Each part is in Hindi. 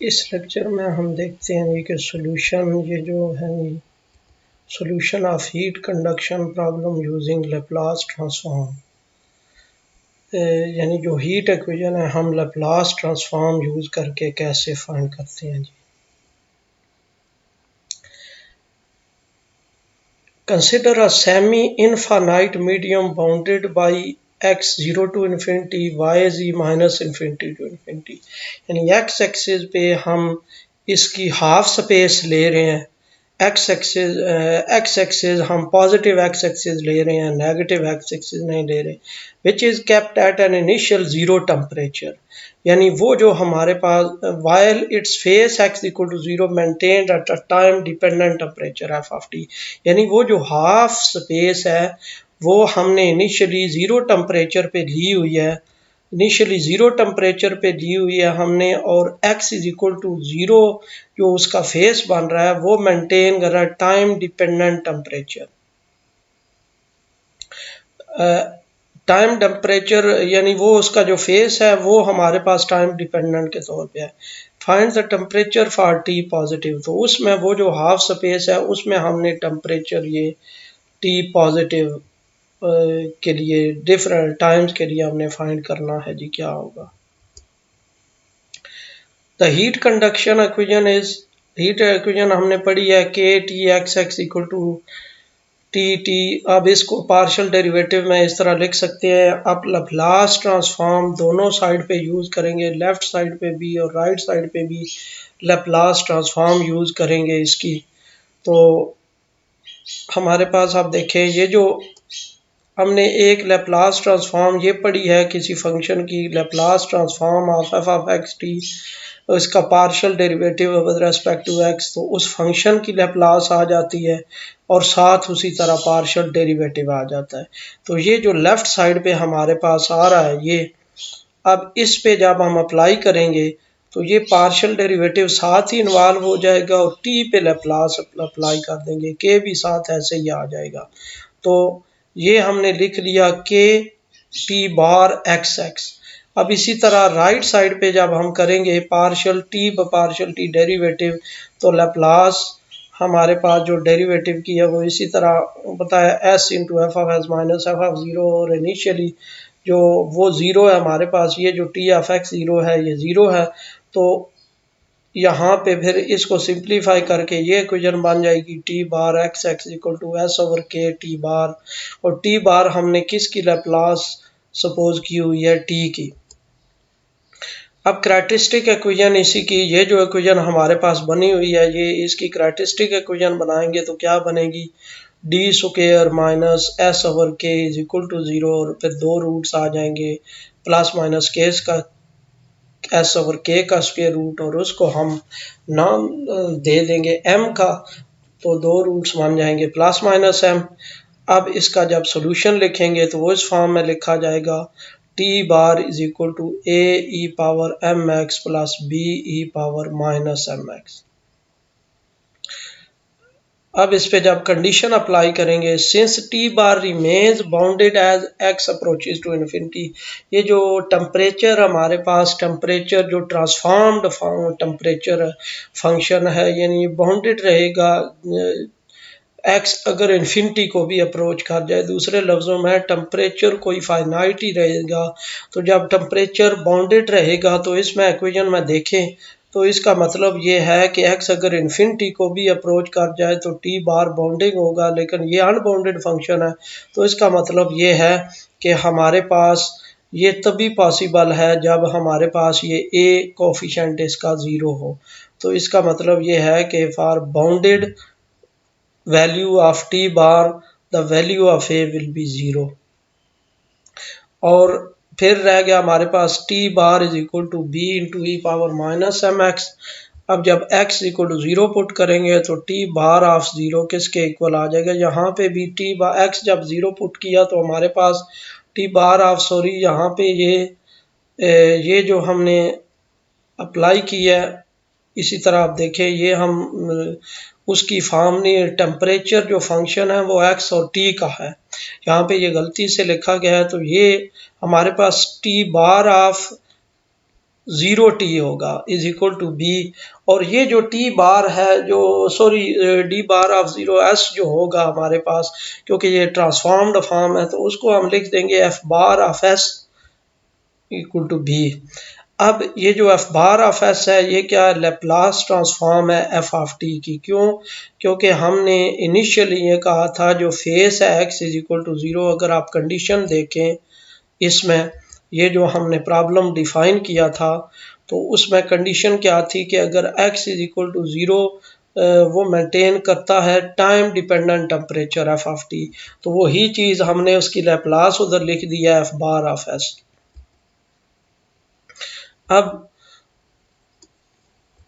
इस लेक्चर में हम देखते हैं कि सॉल्यूशन ये जो है solution of heat conduction problem using Laplace transform, यानी जो हीट इक्वेशन है हम लैप्लास ट्रांसफॉर्म यूज़ करके कैसे फाइंड करते हैं जी। Consider a semi infinite medium bounded by x 0 to infinity y z minus infinity to infinity, यानी x एक्सिस पे हम इसकी हाफ स्पेस ले रहे हैं। x एक्सिस हम पॉजिटिव x एक्सिस ले रहे हैं, नेगेटिव x एक्सिस नहीं ले रहे। Which is kept at an initial zero temperature, यानी वो जो हमारे पास while its face x equal to 0 maintained at a time dependent temperature f of t, यानी वो जो हाफ स्पेस है वो हमने इनिशियली ज़ीरो टेम्परेचर पे ली हुई है, इनिशियली ज़ीरो टेम्परेचर पे ली हुई है हमने, और x इज इक्वल टू 0 जो उसका फेस बन रहा है वो मेंटेन कर रहा है time dependent temperature. Time temperature यानी वो उसका जो फेस है वो हमारे पास टाइम डिपेंडेंट के तौर पे है। Find the temperature for T positive, तो उसमें वो जो हाफ स्पेस है उसमें हमने टेम्परेचर ये टी पॉजिटिव के लिए डिफरेंट टाइम्स के लिए हमने फाइंड करना है जी। क्या होगा? The heat conduction equation is, heat equation हमने पढ़ी है के T X X equal to T T. अब इसको पार्शियल डेरिवेटिव में इस तरह लिख सकते हैं। अब लैप्लास ट्रांसफॉर्म दोनों साइड पे यूज़ करेंगे, लेफ़्ट साइड पे भी और राइट साइड पे भी लैप्लास ट्रांसफॉर्म यूज़ करेंगे इसकी। तो हमारे पास आप देखें ये जो हमने एक लैप्लास ट्रांसफॉर्म ये पढ़ी है किसी फंक्शन की, Laplace transform of F of X T, इसका partial derivative with respect to X, तो उस फंक्शन की लैप्लास आ जाती है और साथ उसी तरह पार्शियल डेरिवेटिव आ जाता है। तो ये जो लेफ़्ट साइड पे हमारे पास आ रहा है ये, अब इस पे जब हम अप्लाई करेंगे तो ये पार्शियल डेरिवेटिव साथ ही इन्वॉल्व हो जाएगा और टी पे लैप्लास अप्लाई कर देंगे, के भी साथ ऐसे ही आ जाएगा। तो ये हमने लिख लिया के टी बार एक्स एक्स। अब इसी तरह राइट साइड पे जब हम करेंगे पार्शियल टी डेरिवेटिव, तो लैप्लास हमारे पास जो डेरिवेटिव की है वो इसी तरह बताया S into F of S minus F of zero, और इनिशियली जो वो ज़ीरो है हमारे पास, ये जो टी ऑफ एक्स ज़ीरो है ये ज़ीरो है, तो यहाँ पे फिर इसको सिंप्लीफाई करके ये इक्वेशन बन जाएगी T bar X X equal to S over K T bar, और टी बार हमने किसकी लैप्लास सपोज की हुई है, टी की। अब करैक्टरिस्टिक इक्वेशन इसी की, ये जो इक्वेशन हमारे पास बनी हुई है ये इसकी करैक्टरिस्टिक इक्वेशन बनाएंगे तो क्या बनेगी, D square minus S over के इज इक्वल टू 0, और फिर दो रूट्स आ जाएंगे प्लस माइनस के का एस ओवर के का स्क्वायर रूट, और उसको हम नाम दे देंगे एम का, तो दो रूट्स बन जाएंगे प्लस माइनस एम। अब इसका जब सॉल्यूशन लिखेंगे तो वो इस फॉर्म में लिखा जाएगा T bar is equal to A E power M X plus B E power minus M X. अब इस पे जब कंडीशन अप्लाई करेंगे, since T bar remains bounded as X approaches to infinity, ये जो टेम्परेचर हमारे पास, टेम्परेचर जो ट्रांसफॉर्म्ड टेम्परेचर फंक्शन है यानी बाउंडेड रहेगा, एक्स अगर इन्फिनिटी को भी अप्रोच कर जाए, दूसरे लफ्ज़ों में टेम्परेचर कोई फाइनाइट ही रहेगा। तो जब टेम्परेचर बाउंडेड रहेगा तो इसमें इक्वेशन में देखें तो इसका मतलब ये है कि x अगर इन्फिनिटी को भी अप्रोच कर जाए तो t बार बाउंडिंग होगा, लेकिन ये अनबाउंडेड फंक्शन है, तो इसका मतलब ये है कि हमारे पास ये तभी पॉसिबल है जब हमारे पास ये a कोफिशिएंट इसका 0 हो। तो इसका मतलब ये है कि for bounded value of t bar the value of a will be 0, और फिर रह गया हमारे पास T bar is equal to B into E power minus M X. अब जब x इक्वल टू 0 पुट करेंगे तो टी बार ऑफ 0 किसके इक्वल आ जाएगा, यहाँ पे भी टी बार x जब 0 पुट किया तो हमारे पास टी बार ऑफ सॉरी यहाँ पे ये जो हमने अप्लाई की है, इसी तरह आप देखें ये हम उसकी फॉर्म नहीं, टेम्परेचर जो फंक्शन है वो x और t का है, यहाँ पे ये गलती से लिखा गया है, तो ये हमारे पास टी बार ऑफ 0 टी होगा इज इक्वल टू बी। और ये जो टी बार है जो डी बार ऑफ 0 एस जो होगा हमारे पास, क्योंकि ये ट्रांसफॉर्म्ड फॉर्म है तो उसको हम लिख देंगे F bar of S equal to B. अब ये जो एफ बार ऑफ एस है ये क्या है, लेप्लास ट्रांसफॉर्म है एफ ऑफ टी की। क्यों? क्योंकि हमने इनिशियली ये कहा था जो फेस है एक्स इज इक्वल टू 0। अगर आप कंडीशन देखें इसमें, ये जो हमने प्रॉब्लम डिफाइन किया था तो उसमें कंडीशन क्या थी कि अगर x इज इक्वल टू 0 वो मेंटेन करता है time dependent temperature F of T, तो वही चीज़ हमने उसकी लैप्लास उधर लिख दिया एफ बार ऑफ एस। अब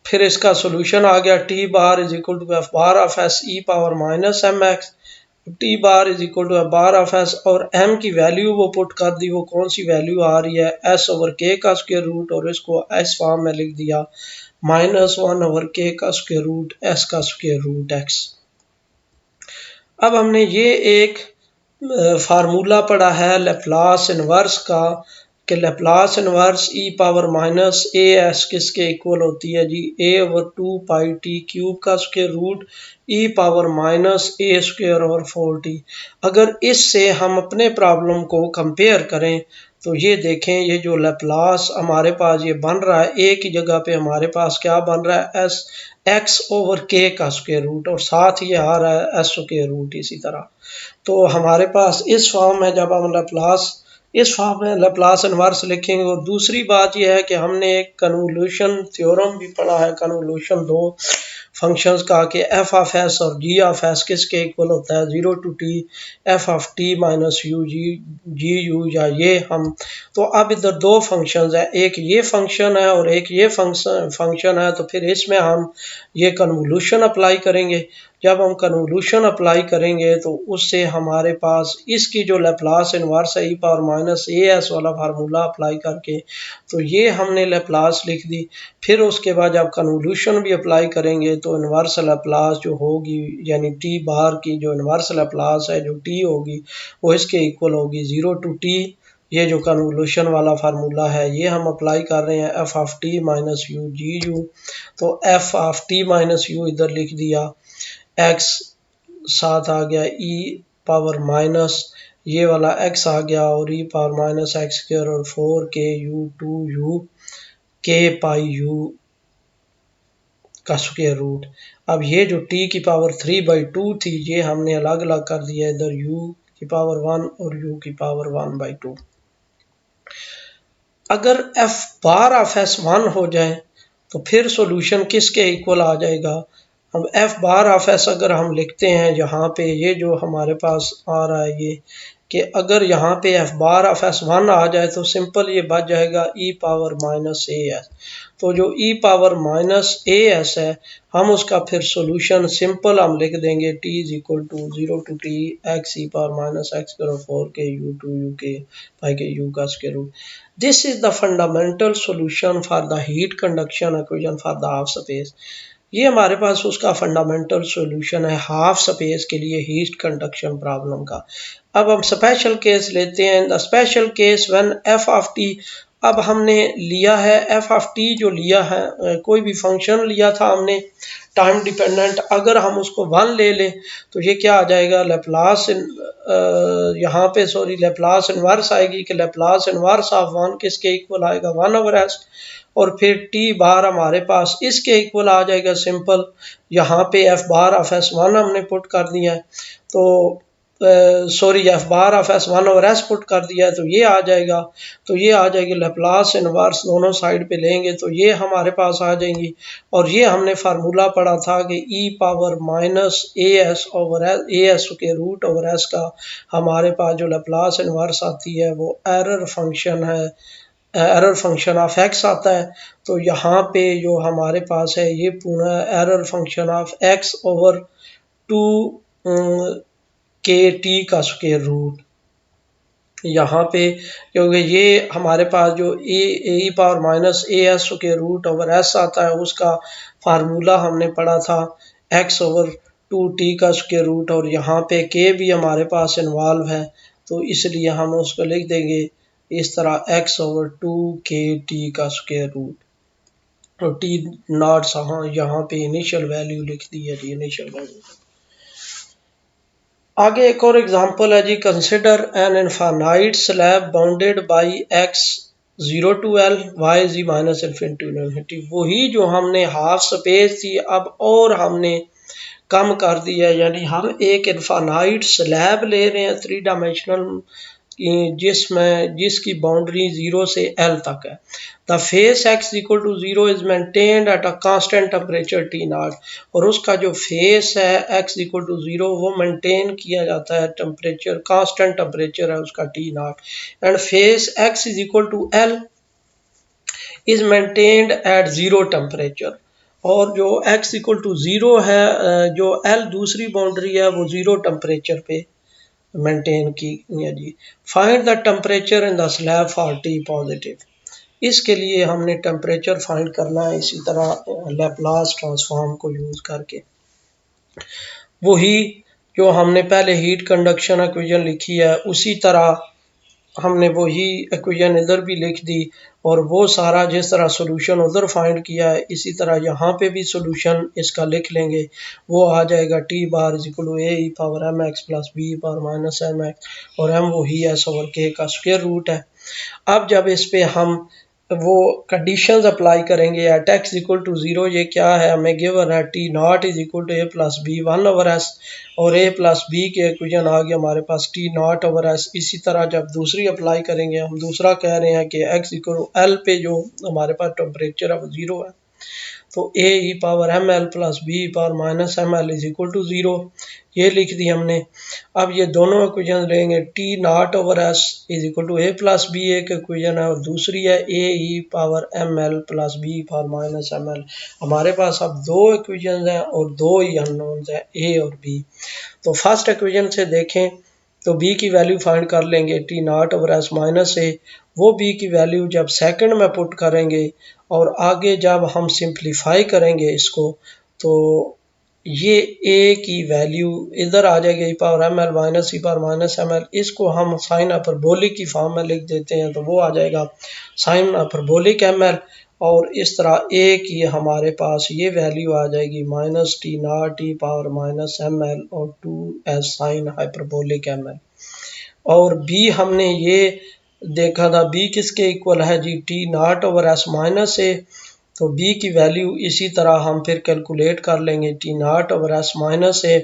फिर इसका सोल्यूशन आ गया T bar is equal to F bar of S E power minus M X. T bar is equal to F bar of S और एम की वैल्यू वो पुट कर दी, वो कौन सी वैल्यू आ रही है एस ओवर के का स्क्वायर रूट, और इसको एस फॉर्म में लिख दिया -1 ओवर के का स्क्वायर रूट एस का स्क्वायर रूट एक्स। अब हमने ये एक फार्मूला पढ़ा है लेप्लास इनवर्स का कि Laplace inverse E power minus A S किसके इक्वल होती है जी, ए ओवर 2 पाई टी क्यूब का स्क्वायर रूट ई पावर माइनस ए स्क्वायर ओवर 4t। अगर इससे हम अपने प्रॉब्लम को कंपेयर करें तो ये देखें ये जो लेप्लास हमारे पास ये बन रहा है, ए की जगह पे हमारे पास क्या बन रहा है एस एक्स ओवर के का स्क्वायर रूट, और साथ ये आ रहा है एस स्क्वायर रूट इसी तरह। तो हमारे पास इस फॉर्म में जब हम लेप्लास इस फॉर्म में लेप्लास इनवर्स लिखेंगे। और दूसरी बात यह है कि हमने एक कन्वोल्यूशन थ्योरम भी पढ़ा है, कन्वोल्यूशन दो फंक्शंस का, कि एफ ऑफ एस और जी ऑफ एस किसके इक्वल होता है 0 to T F of T minus U G U, या ये हम। तो अब इधर दो फंक्शंस है, एक ये फंक्शन है और एक ये फंक्शन है, तो फिर इसमें हम ये कन्वोल्यूशन अप्लाई करेंगे। जब हम कन्वोल्यूशन अप्लाई करेंगे तो उससे हमारे पास इसकी जो लेप्लास इनवर्स है ई पावर माइनस ए एस वाला फार्मूला अप्लाई करके, तो ये हमने लेप्लास लिख दी। फिर उसके बाद जब कन्वोल्यूशन भी अप्लाई करेंगे तो इनवर्स लेप्लास जो होगी यानी टी बार की जो इनवर्स लेप्लास है जो टी होगी वो इसके इक्वल होगी 0 टू टी। ये जो कन्वोल्यूशन वाला फार्मूला है ये हम अप्लाई कर रहे हैं F of T minus U G U. तो F of T minus U इधर लिख दिया, एक्स साथ आ गया ई पावर माइनस ये वाला एक्स आ गया और ई पावर माइनस एक्स स्क्वायर और 4 के यू 2 यू के पाई यू का स्क्वायर रूट। अब ये जो t की पावर 3/2 थी ये हमने अलग अलग कर दिया, इधर u की पावर 1 और u की पावर 1/2। अगर f बार ऑफ s 1 हो जाए तो फिर सॉल्यूशन किसके इक्वल आ जाएगा। अब f बार ऑफ s अगर हम लिखते हैं यहाँ पे, ये जो हमारे पास आ रहा है ये कि अगर यहाँ पे f बार ऑफ s 1 आ जाए तो सिंपल ये बच जाएगा e power minus A S. तो जो e power minus A S है हम उसका फिर सॉल्यूशन सिंपल हम लिख देंगे t is equal to 0 to T X E power minus X square 4 K you 2 you के पाई के यू का square root. This is the fundamental solution for the heat conduction equation for the half space. ये हमारे पास उसका फंडामेंटल सॉल्यूशन है हाफ स्पेस के लिए हीट कंडक्शन प्रॉब्लम का। अब हम स्पेशल केस लेते हैं, the special case when F of T. अब हमने लिया है एफ ऑफ टी जो लिया है कोई भी फंक्शन लिया था हमने टाइम डिपेंडेंट, अगर हम उसको 1 ले लें तो ये क्या आ जाएगा लेप्लास यहाँ पे लेप्लास इनवर्स आएगी कि लेप्लास इनवर्स ऑफ 1 किसके इक्वल आएगा 1 ओवर एस, और फिर टी बार हमारे पास इसके इक्वल आ जाएगा सिंपल। यहाँ पे एफ बार ऑफ एस 1 हमने पुट कर दिया है तो F bar of S 1 over S put कर दिया है तो ये आ जाएगा। तो ये आ जाएगी लेप्लास इनवर्स दोनों साइड पे लेंगे तो ये हमारे पास आ जाएंगी। और ये हमने फार्मूला पढ़ा था कि E power minus A S over A S के रूट ओवर एस का हमारे पास जो लेप्लास इनवर्स आती है वो एरर फंक्शन है, एरर फंक्शन ऑफ एक्स आता है। तो यहाँ पे जो हमारे पास है ये पूरा error function of x over 2 के टी का स्क्वायर रूट यहाँ पे, क्योंकि ये हमारे पास जो ए पावर माइनस ए एस के रूट ओवर एस आता है उसका फार्मूला हमने पढ़ा था एक्स ओवर 2t का स्क्वायर रूट, और यहाँ पे के भी हमारे पास इन्वॉल्व है तो इसलिए हम उसको लिख देंगे इस तरह x/2 का स्क्वायर रूट, तो टी नॉट यहाँ पे इनिशियल वैल्यू लिख दी है जी, इनिशियल वैल्यू। आगे एक और एग्जांपल है जी, consider an infinite slab bounded by x 0 to L y z minus infinity. वही जो हमने हाफ स्पेस थी अब और हमने कम कर दिया, यानी हम एक इनफाइनाइट स्लैब ले रहे हैं 3 डायमेंशनल जिसकी बाउंड्री 0 से L तक है। The face x equal to 0 is maintained at a constant temperature T naught, और उसका जो फेस है x इक्वल टू 0 वो मेंटेन किया जाता है टेम्परेचर, कांस्टेंट टेम्परेचर है उसका T naught, and face x is equal to L is maintained at 0 temperature, और जो x इक्वल टू 0 है, जो L दूसरी बाउंड्री है वो 0 टेम्परेचर पे मेंटेन की है जी। Find the temperature in the slab for T positive. इसके लिए हमने टेम्परेचर फाइंड करना है इसी तरह लैप्लास ट्रांसफॉर्म को यूज करके। वही जो हमने पहले हीट कंडक्शन इक्वेशन लिखी है उसी तरह हमने वही इक्वेशन इधर भी लिख दी, और वो सारा जिस तरह सॉल्यूशन उधर फाइंड किया है इसी तरह यहाँ पे भी सॉल्यूशन इसका लिख लेंगे। वो आ जाएगा T bar is equal to A E power M X plus B power minus M X, और एम वही एस ओवर के का स्क्वायर रूट है। अब जब इस पे हम वो कंडीशंस अप्लाई करेंगे एट एक्स इक्वल टू 0, ये क्या है हमें गिवन है T naught is equal to A plus B 1 over S, और ए प्लस बी के इक्वेशन आ गया हमारे पास टी नॉट ओवर एस। इसी तरह जब दूसरी अप्लाई करेंगे, हम दूसरा कह रहे हैं कि एक्स इक्वल टू एल पे जो हमारे पास टेम्परेचर है वो 0 है, तो A E power M L plus B power minus M L is equal to 0, ये लिख दी हमने। अब ये दोनों इक्वेशन लेंगे, T naught over S is equal to A plus B एक इक्वेशन है, और दूसरी है A E power M L plus B power minus M L. हमारे पास अब दो इक्वेशन हैं और दो ही अननोन्स हैं, ए और बी। तो फर्स्ट इक्वेशन से देखें तो b की वैल्यू फाइंड कर लेंगे T naught over S minus A, वो b की वैल्यू जब सेकंड में पुट करेंगे और आगे जब हम सिंप्लीफाई करेंगे इसको, तो ये a की वैल्यू इधर आ जाएगी ई power M L minus E power minus M L, इसको हम साइन हाइपरबोलिक की फॉर्म में लिख देते हैं, तो वो आ जाएगा साइन हाइपरबोलिक एम एल, और इस तरह a की हमारे पास ये वैल्यू आ जाएगी minus T naught E power minus M L और 2 साइन हाइपरबोलिक एम एल। और b हमने ये देखा था b किसके इक्वल है जी, T naught over S minus A, तो b की वैल्यू इसी तरह हम फिर कैलकुलेट कर लेंगे, T naught over S minus A,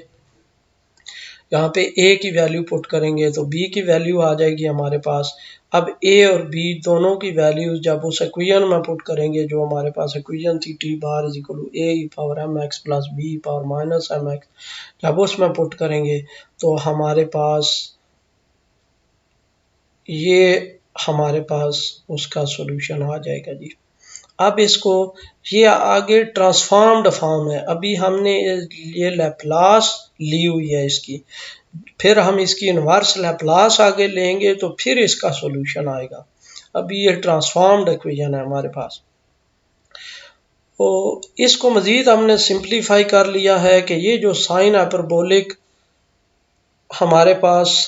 यहाँ पे a की वैल्यू पुट करेंगे तो b की वैल्यू आ जाएगी हमारे पास। अब a और b दोनों की वैल्यूज जब उस इक्वेशन में पुट करेंगे, जो हमारे पास इक्वेशन थी T bar is equal to A E power M X plus B power minus M X, जब उसमें पुट करेंगे तो हमारे पास उसका सॉल्यूशन आ जाएगा जी। अब इसको ये आगे ट्रांसफॉर्म्ड फॉर्म है, अभी हमने ये लैप्लास ली हुई है इसकी, फिर हम इसकी इन्वर्स लैप्लास आगे लेंगे तो फिर इसका सॉल्यूशन आएगा। अभी ये ट्रांसफॉर्म्ड इक्वेशन है हमारे पास, तो इसको मज़ीद हमने सिंप्लीफाई कर लिया है कि ये जो साइन हाइपरबोलिक हमारे पास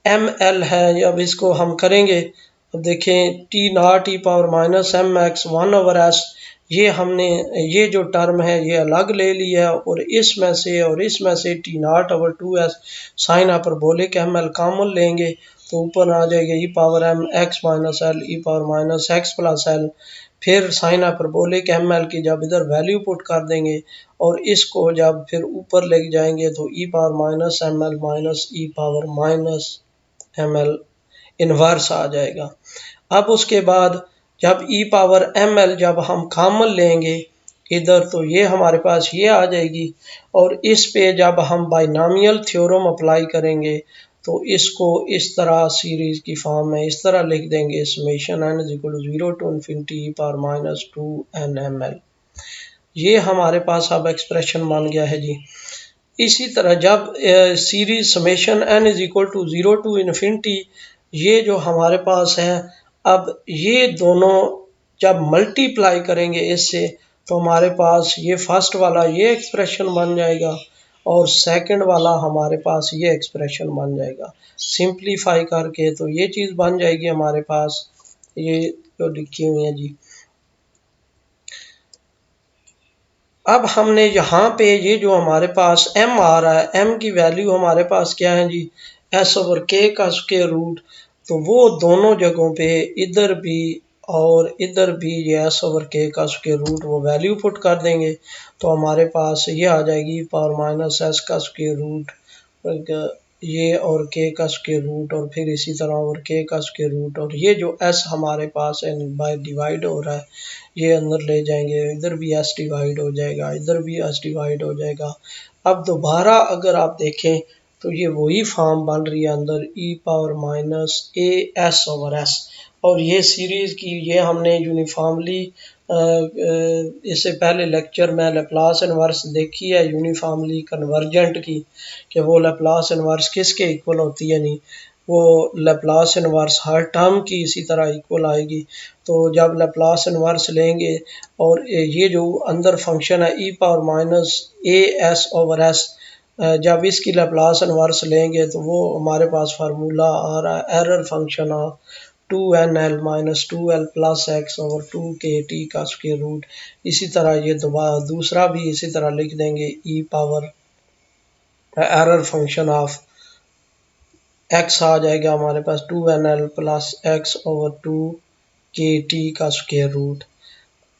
एम एल है, अब इसको हम करेंगे, अब देखें T naught E power minus M X 1 over S, ये हमने ये जो टर्म है ये अलग ले लिया है, और इसमें से T naught over 2s sine hyperbolic M L common लेंगे, तो ऊपर आ जाएगा E power M X minus L E power minus X plus L, फिर साइन हाइपरबोलिक एम एल की जब इधर वैल्यू पुट कर देंगे और इसको जब फिर ऊपर ले जाएंगे तो E power minus M L minus E power minus M L inverse आ जाएगा। अब उसके बाद जब ई पावर एम एल जब हम कॉमन लेंगे इधर, तो ये हमारे पास ये आ जाएगी, और इस पे जब हम बाइनोमियल थ्योरम अप्लाई करेंगे तो इसको इस तरह सीरीज की फॉर्म में इस तरह लिख देंगे, summation N is equal to 0 to infinity E power minus 2n M L. ये हमारे पास अब एक्सप्रेशन बन गया है जी। इसी तरह जब series summation N is equal to 0 to infinity, ये जो हमारे पास है, अब ये दोनों जब मल्टीप्लाई करेंगे इससे, तो हमारे पास ये फर्स्ट वाला ये एक्सप्रेशन बन जाएगा, और सेकंड वाला हमारे पास ये एक्सप्रेशन बन जाएगा। सिंप्लीफाई करके तो ये चीज़ बन जाएगी हमारे पास, ये जो लिखी हुई है जी। अब हमने यहाँ पे ये जो हमारे पास m आ रहा है, m की वैल्यू हमारे पास क्या है जी, s/k का स्क्वायर रूट। तो वो दोनों जगहों पे इधर भी और इधर भी ये s/k का स्क्वायर रूट वो वैल्यू पुट कर देंगे तो हमारे पास ये आ जाएगी पावर माइनस s का स्क्वायर रूट ये और k का स्क्वायर रूट और फिर इसी तरह और k का स्क्वायर रूट, और ये जो s हमारे पास है बाय डिवाइड हो रहा है ये अंदर ले जाएंगे, इधर भी s डिवाइड हो जाएगा, इधर भी s डिवाइड हो जाएगा। अब दोबारा अगर आप देखें तो ये वही फॉर्म बन रही है अंदर e power minus a s/s, और ये सीरीज़ की ये हमने यूनिफॉर्मली इससे पहले लेक्चर में लैप्लास इनवर्स देखी है यूनिफॉर्मली कन्वर्जेंट की, कि वो लैप्लास इनवर्स किसके इक्वल होती है, नहीं वो लैप्लास इनवर्स हर टर्म की इसी तरह इक्वल आएगी। तो जब लैप्लास इनवर्स लेंगे और ये जो अंदर फंक्शन है e power minus a s/s, जब इसकी लैप्लास इनवर्स लेंगे तो वो हमारे पास फार्मूला आ रहा है error function of 2nl minus 2l plus x over 2kt का स्क्वायर रूट। इसी तरह ये दोबारा दूसरा भी इसी तरह लिख देंगे e power error function of x आ जाएगा हमारे पास 2nl plus x over 2kt का स्क्वायर रूट।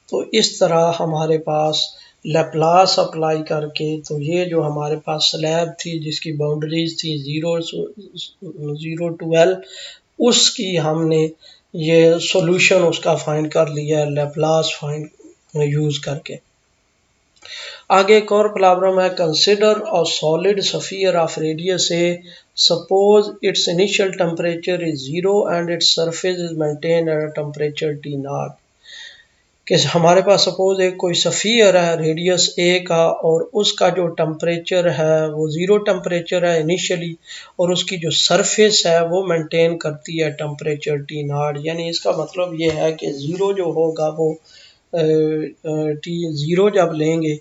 तो इस तरह हमारे पास लैप्लास अप्लाई करके तो ये जो हमारे पास स्लैब थी जिसकी बाउंड्रीज थी 0 टू l, उसकी हमने ये सॉल्यूशन उसका फाइंड कर लिया है लैप्लास फाइंड यूज़ करके। आगे एक और प्रॉब्लम है, consider a solid sphere of radius A, suppose it's initial temperature is 0 and its surface is maintain at temperature T0। कि हमारे पास सपोज एक कोई स्फीयर है रेडियस ए का और उसका जो टेम्परेचर है वो 0 टेम्परेचर है इनिशियली, और उसकी जो सरफेस है वो मेंटेन करती है टेम्परेचर T0। यानी इसका मतलब ये है कि 0 जो होगा वो T0 जब लेंगे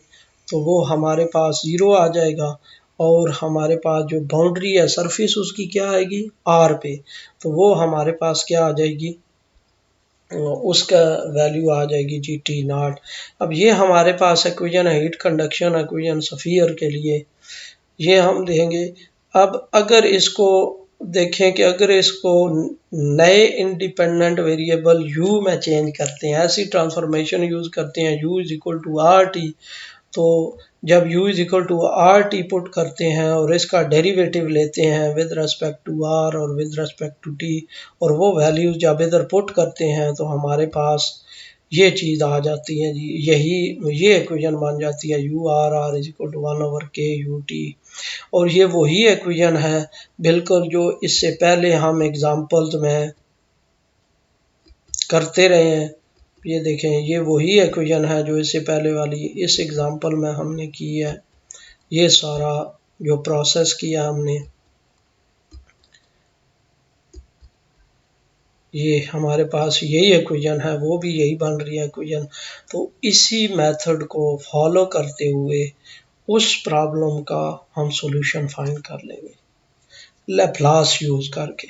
तो वो हमारे पास 0 आ जाएगा, और हमारे पास जो बाउंड्री है सरफेस उसकी क्या आएगी R पे, तो वो हमारे पास क्या आ जाएगी, उसका वैल्यू आ जाएगी जी T0। अब ये हमारे पास इक्वेशन है हीट कंडक्शन इक्वेशन स्फीयर के लिए, ये हम देंगे। अब अगर इसको देखें कि अगर इसको नए इंडिपेंडेंट वेरिएबल u में चेंज करते हैं, ऐसी ट्रांसफॉर्मेशन यूज़ करते हैं u is equal to R T, तो जब u is equal to R T put करते हैं और इसका डेरिवेटिव लेते हैं विद रिस्पेक्ट टू r और विद रिस्पेक्ट टू t, और वो वैल्यूज जब इधर पुट करते हैं तो हमारे पास ये चीज़ आ जाती है जी, यही ये इक्वेशन बन जाती है u r r is equal to 1/k ut। और ये वही इक्वेशन है बिल्कुल जो इससे पहले हम एग्जाम्पल्स में करते रहे हैं। ये देखें ये वही इक्वेशन है जो इससे पहले वाली इस एग्जांपल में हमने की है, ये सारा जो प्रोसेस किया हमने ये हमारे पास यही इक्वेशन है, वो भी यही बन रही है इक्वेशन। तो इसी मेथड को फॉलो करते हुए उस प्रॉब्लम का हम सॉल्यूशन फाइंड कर लेंगे लैप्लास यूज़ करके।